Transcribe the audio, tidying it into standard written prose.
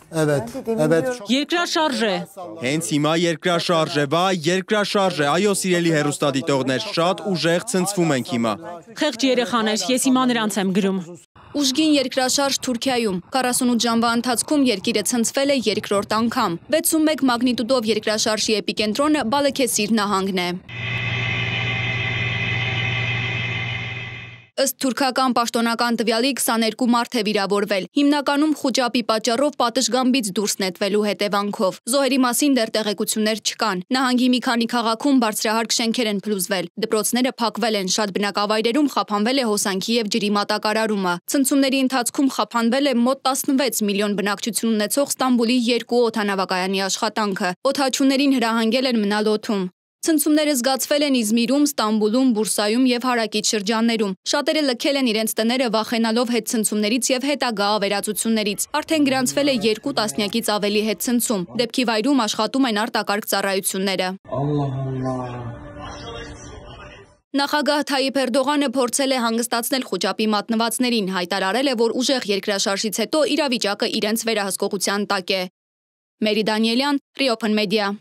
Երկրաշարժ է։ Հենց հիմա երկրաշարժ է, վայ, երկրաշարժ է, այո սիրելի հեռուստադիտողներ, շատ ուժեղ ցնցվում ենք հիմա։ Խեղճ երեխաներ, ես հիմա նրանց եմ գրում։ Ուժգին երկրաշարժ Թուրքիայում 48 ժամվա ընթացքում երկիրը ցնցվել է երկրորդ անգամ։ 6.1 մագնիտուդով երկրաշարժի էպիկենտրոնը Բալեքեսիր նահանգն է։ Ըստ թուրքական պաշտոնական տվյալի 22 մարդ է վիրավորվել, հիմնականում խուճապի պատճառով պատշգամբից դուրս նետվելու հետևանքով։ Զոհերի մասին դեռ տեղեկություններ չկան։ Նահանգի մի քանի քաղաքում բարձրահարկ շենքեր են փլուզվել, դպրոցները փակվել են, շատ բնակավայրերում խափանվել է հոսանքի և ջրի մատակարարումը։ Ցնցումների ընթացքում խափանվել է մոտ 16 միլիոն բնակչություն ունեցող Ստամբուլի 2 օդանավակայանի աշխատանքը։ Օդաչուներին հրահանգել են մնալ օդում։ Ցնցումները զգացվել են Իզմիրում, Ստամբուլում, Բուրսայում և հարակից շրջաններում։ Շատերը լքել են իրենց տները վախենալով հետցնցումներից և հետագա ավերածություններից։ Արդեն գրանցվել է 2 տասնյակից ավելի հետցնցում։ Դեպքի վայրում աշխատում են արտակարգ ծառայությունները։ Նախագահ Թայիփ Էրդողանը փորձել է հանգստացնել խուճապի մատնվածներին, հայտարարել է, որ ուժեղ երկրաշարժից հետո իրավիճակը իրենց վերահսկողության տակ է։ Մերի Դանիելյան, Free Open Media։